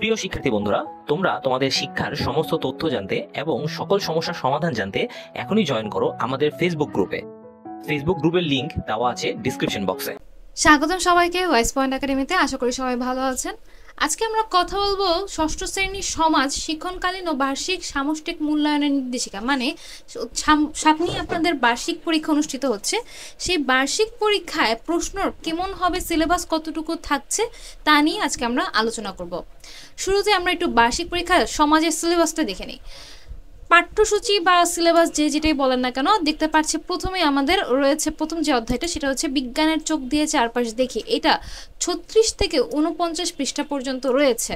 প্রিয় শিক্ষার্থী বন্ধুরা, তোমরা তোমাদের শিক্ষার সমস্ত তথ্য জানতে এবং সকল সমস্যার সমাধান জানতে এখনই জয়েন করো আমাদের ফেসবুক গ্রুপে। ফেসবুক গ্রুপের লিংক দেওয়া আছে ডিসক্রিপশন বক্সে। স্বাগতম সবাইকে ওয়াইস পয়েন্ট একাডেমিতে। আশা করি সবাই ভালো আছেন। আজকে আমরা কথা বলবো ষষ্ঠ শ্রেণীর সমাজ শিক্ষণকালীন ও বার্ষিক সামষ্টিক মূল্যায়নের নির্দেশিকা, মানে সামনেই আপনাদের বার্ষিক পরীক্ষা অনুষ্ঠিত হচ্ছে। সেই বার্ষিক পরীক্ষায় প্রশ্ন কেমন হবে, সিলেবাস কতটুকু থাকছে তা নিয়ে আজকে আমরা আলোচনা করব। শুরুতে আমরা একটু বার্ষিক পরীক্ষার সমাজের সিলেবাসটা দেখে নিই। পাঠ্যসূচি বা সিলেবাস যেটাই বলেন না কেন, দেখতে পাচ্ছি প্রথমে আমাদের রয়েছে প্রথম যে অধ্যায়টা, সেটা হচ্ছে বিজ্ঞানের চোখ দিয়ে চারপাশ দেখি। এটা 36 থেকে 49 পৃষ্ঠা পর্যন্ত রয়েছে।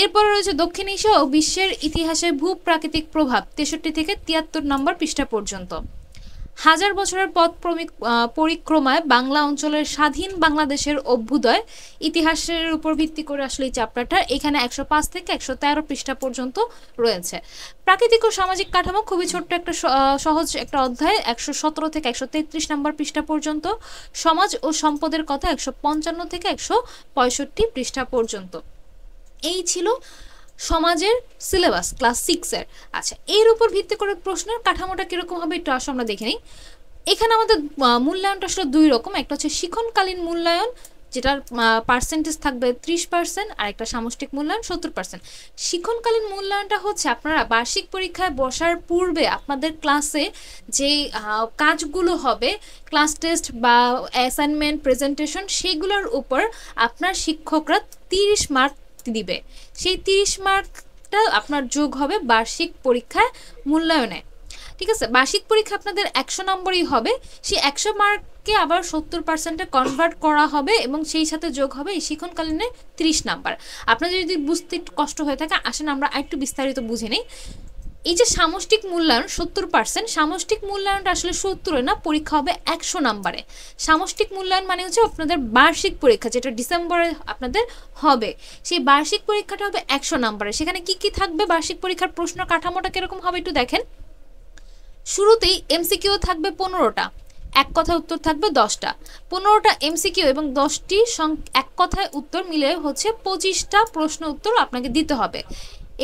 এরপরে রয়েছে দক্ষিণ এশিয়া ও বিশ্বের ইতিহাসে ভূপ্রাকৃতিক প্রভাব, 63 থেকে 73 নম্বর পৃষ্ঠা পর্যন্ত। হাজার বছরের পথ পরিক্রমায় বাংলা অঞ্চলের স্বাধীন বাংলাদেশের অভ্যুদয়, ইতিহাসের উপর ভিত্তি করে আসলে এই চ্যাপ্টারটা এখানে 105 থেকে 113 পৃষ্ঠা পর্যন্ত রয়েছে। প্রাকৃতিক ও সামাজিক কাঠামো খুবই ছোট্ট একটা সহজ একটা অধ্যায়, 117 থেকে 133 নম্বর পৃষ্ঠা পর্যন্ত। সমাজ ও সম্পদের কথা 155 থেকে 165 পৃষ্ঠা পর্যন্ত। এই ছিল সমাজের সিলেবাস ক্লাস 6-এর। আচ্ছা, এর উপর ভিত্তি করে প্রশ্নের কাঠামোটা কিরকম হবে একটু আসলে আমরা দেখে নিই। এখানে আমাদের মূল্যায়নটা আসলে দুই রকম, একটা হচ্ছে শিক্ষণকালীন মূল্যায়ন, যেটার পার্সেন্টেজ থাকবে 30%, আর একটা সামষ্টিক মূল্যায়ন 70%। শিক্ষণকালীন মূল্যায়নটা হচ্ছে আপনারা বার্ষিক পরীক্ষায় বসার পূর্বে আপনাদের ক্লাসে যে কাজগুলো হবে, ক্লাস টেস্ট বা অ্যাসাইনমেন্ট, প্রেজেন্টেশন, সেগুলোর উপর আপনার শিক্ষকরা 30 মার্ক দিবে। সেই 30 মার্কটা আপনার যোগ হবে বার্ষিক পরীক্ষায় মূল্যায়নে। ঠিক আছে, বার্ষিক পরীক্ষা আপনাদের 100 নম্বরই হবে। সেই 100 মার্ককে আবার 70%-এ কনভার্ট করা হবে এবং সেই সাথে যোগ হবে এই শিক্ষণকালীনে 30 নাম্বার। আপনাদের যদি বুঝতে কষ্ট হয়ে থাকে, আসেন আমরা একটু বিস্তারিত বুঝে নিই। এই যে সামষ্টিক মূল্যায়ন 70%, সামষ্টিক মূল্যায়নটা আসলে 70-এ না, পরীক্ষা হবে 100 নাম্বারে। সামষ্টিক মূল্যায়ন মানে হচ্ছে আপনাদের বার্ষিক পরীক্ষা, যেটা ডিসেম্বরে আপনাদের হবে। সেই বার্ষিক পরীক্ষাটা হবে 100 নাম্বারে। সেখানে কি কি থাকবে, বার্ষিক পরীক্ষার প্রশ্ন কাঠামোটা কিরকম হবে একটু দেখেন। শুরুতেই এমসিকিউ থাকবে 15টা, এক কথায় উত্তর থাকবে 10টা। 15টা এমসিকিউ এবং 10টি এক কথায় উত্তর মিলে হচ্ছে 25টা প্রশ্ন উত্তর আপনাকে দিতে হবে।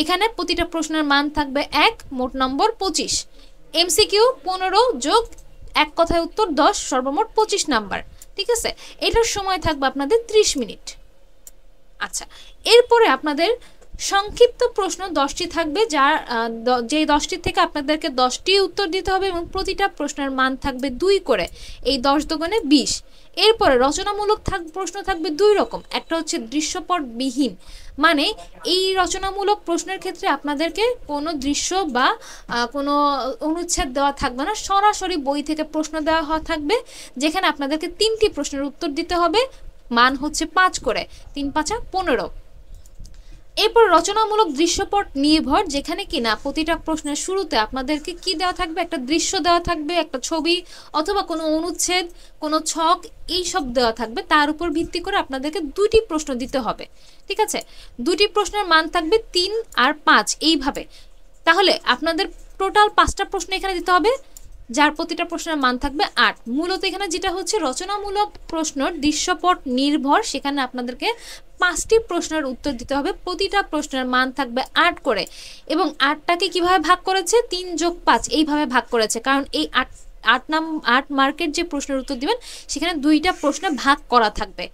এখানে প্রতিটা প্রশ্নের মান থাকবে 1, মোট নম্বর 25। এমসিকিউ 15 যোগ এক কথায় উত্তর 10, সর্বমোট 25 নাম্বার। ঠিক আছে, এটার সময় থাকবে আপনাদের 30 মিনিট। আচ্ছা, এরপরে আপনাদের সংক্ষিপ্ত প্রশ্ন 10টি থাকবে, যার যে 10টি থেকে আপনাদেরকে 10টি উত্তর দিতে হবে এবং প্রতিটা প্রশ্নের মান থাকবে 2 করে, এই 10 দুগুণে 20। এরপরে রচনামূলক প্রশ্ন থাকবে 2 রকম, একটা হচ্ছে দৃশ্যপটবিহীন, মানে এই রচনামূলক প্রশ্নের ক্ষেত্রে আপনাদেরকে কোনো দৃশ্য বা কোনো অনুচ্ছেদ দেওয়া থাকবে না, সরাসরি বই থেকে প্রশ্ন দেওয়া থাকবে, যেখানে আপনাদেরকে 3টি প্রশ্নের উত্তর দিতে হবে, মান হচ্ছে 5 করে, 3 5 15। এরপর রচনামূলক দৃশ্যপট নির্ভর, যেখানে কিনা প্রতিটা প্রশ্নের শুরুতে আপনাদেরকে কি দেওয়া থাকবে, একটা দৃশ্য দেওয়া থাকবে, একটা ছবি অথবা কোনো অনুচ্ছেদ, কোনো ছক, এই সব দেওয়া থাকবে। তার উপর ভিত্তি করে আপনাদেরকে 2টি প্রশ্ন দিতে হবে। ঠিক আছে, 2টি প্রশ্নের মান থাকবে 3 আর 5 এইভাবে। তাহলে আপনাদের টোটাল 5টা প্রশ্ন এখানে দিতে হবে, যার প্রতিটা প্রশ্নের মান থাকবে 8। মূলত এখানে যেটা হচ্ছে রচনামূলক প্রশ্ন দৃশ্যপট নির্ভর, সেখানে আপনাদেরকে 5টি প্রশ্নের উত্তর দিতে হবে, প্রতিটা প্রশ্নের মান থাকবে 8 করে। এবং 8টাকে কিভাবে ভাগ করেছে, 3 যোগ 5 এইভাবে ভাগ করেছে, কারণ এই 8 মার্কের যে প্রশ্নের উত্তর দিবেন সেখানে 2টা প্রশ্নে ভাগ করা থাকবে।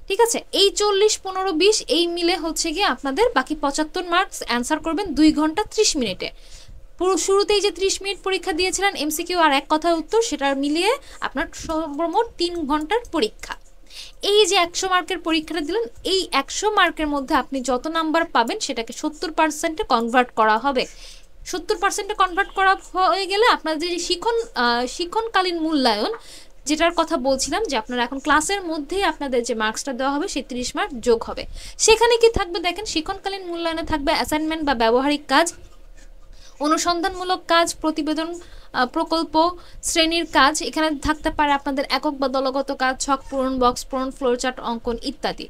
ঠিক আছে, এই 40 15 20 এই মিলে হচ্ছে গিয়ে আপনাদের বাকি 75 মার্কস অ্যান্সার করবেন 2 ঘন্টা 30 মিনিটে। পুরো শুরুতেই যে 30 মিনিট পরীক্ষা দিয়েছিলেন এমসিকিউ আর এক কথায় উত্তর, সেটার মিলিয়ে আপনার সর্বমোট 3 ঘন্টার পরীক্ষা। এই যে 100 মার্কের পরীক্ষাটা দিলেন, এই 100 মার্কের মধ্যে আপনি যত নাম্বার পাবেন সেটাকে 70%-এ কনভার্ট করা হবে। 70%-এ কনভার্ট করা হয়ে গেলে আপনাদের যে শিক্ষণকালীন মূল্যায়ন, যেটার কথা বলছিলাম, যে আপনারা এখন ক্লাসের মধ্যেই আপনাদের যে মার্কসটা দেওয়া হবে সেই 30 মার্ক যোগ হবে। সেখানে কি থাকবে দেখেন, শিক্ষণকালীন মূল্যায়নে থাকবে অ্যাসাইনমেন্ট বা ব্যবহারিক কাজ, অনুসন্ধানমূলক কাজ, প্রতিবেদন প্রকল্প, শ্রেণীর কাজ, এখানে থাকতে পারে আপনাদের একক বা দলগত কাজ, ছক পূরণ, বক্স পূরণ, ফ্লোচার্ট অঙ্কন ইত্যাদি।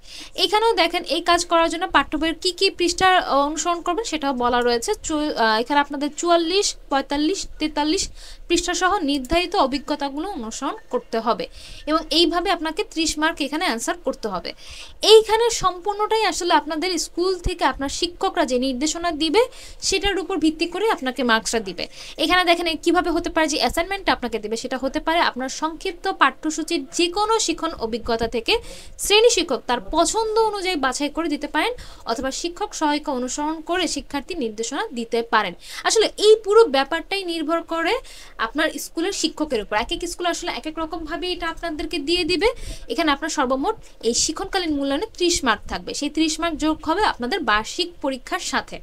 এখানেও দেখেন এই কাজ করার জন্য পাঠ্য বইয়ের কী কী পৃষ্ঠা অনুসরণ করবেন সেটাও বলা রয়েছে। এখানে আপনাদের 44, 45, 43 পৃষ্ঠা সহ নির্ধারিত অভিজ্ঞতাগুলো অনুসরণ করতে হবে এবং এইভাবে আপনাকে 30 মার্ক এখানে অ্যান্সার করতে হবে। এইখানে সম্পূর্ণটাই আসলে আপনাদের স্কুল থেকে আপনার শিক্ষকরা যে নির্দেশনা দিবে সেটার উপর ভিত্তি করে আপনাকে মার্কসটা দিবে। এখানে দেখেন কিভাবে হতে পারে যে অ্যাসাইনমেন্টটা আপনাকে দেবে, সেটা হতে পারে আপনার সংক্ষিপ্ত পাঠ্যসূচির যে কোনো শিক্ষণ অভিজ্ঞতা থেকে শ্রেণী শিক্ষক তার পছন্দ অনুযায়ী বাছাই করে দিতে পারেন, অথবা শিক্ষক সহায়িকা অনুসরণ করে শিক্ষার্থী নির্দেশনা দিতে পারেন। আসলে এই পুরো ব্যাপারটাই নির্ভর করে আপনার স্কুলের শিক্ষকের উপর। এক এক স্কুল আসলে এক এক রকমভাবে এটা আপনাদেরকে দিয়ে দিবে। এখানে আপনার সর্বমোট এই শিক্ষণকালীন মূল্যায়নে 30 মার্ক থাকবে, সেই 30 মার্ক যোগ হবে আপনাদের বার্ষিক পরীক্ষার সাথে।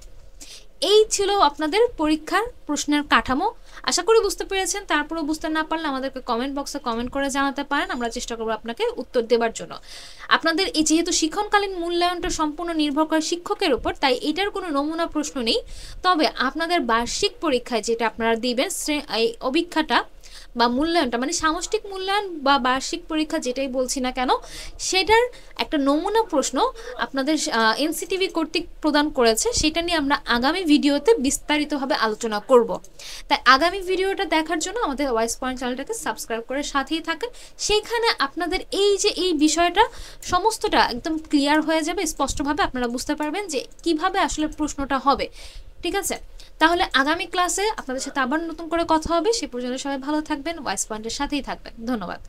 এই ছিল আপনাদের পরীক্ষার প্রশ্নের কাঠামো। আশা করি বুঝতে পেরেছেন। তারপরেও বুঝতে না পারলে আমাদেরকে কমেন্ট বক্সে কমেন্ট করে জানাতে পারেন, আমরা চেষ্টা করবো আপনাকে উত্তর দেওয়ার জন্য। আপনাদের এই যেহেতু শিক্ষণকালীন মূল্যায়নটা সম্পূর্ণ নির্ভর করে শিক্ষকের উপর, তাই এটার কোনো নমুনা প্রশ্ন নেই। তবে আপনাদের বার্ষিক পরীক্ষায় যেটা আপনারা দিবেন এই অভিজ্ঞতা বা মূল্যায়নটা, মানে সামষ্টিক মূল্যায়ন বা বার্ষিক পরীক্ষা যেটাই বলছি না কেন, সেটার একটা নমুনা প্রশ্ন আপনাদের এনসিটিভি কর্তৃক প্রদান করেছে। সেটা নিয়ে আমরা আগামী ভিডিওতে বিস্তারিতভাবে আলোচনা করব। তাই আগামী ভিডিওটা দেখার জন্য আমাদের ওয়াইস পয়েন্ট চ্যানেলটাকে সাবস্ক্রাইব করে সাথেই থাকেন। সেইখানে আপনাদের এই যে এই বিষয়টা সমস্তটা একদম ক্লিয়ার হয়ে যাবে, স্পষ্টভাবে আপনারা বুঝতে পারবেন যে কিভাবে আসলে প্রশ্নটা হবে। ঠিক আছে, তাহলে আগামী ক্লাসে আপনাদের সাথে আবার নতুন করে কথা হবে। সে পর্যন্ত সবাই ভালো থাকবেন, ওয়াইস পয়েন্টের সাথেই থাকবেন। ধন্যবাদ।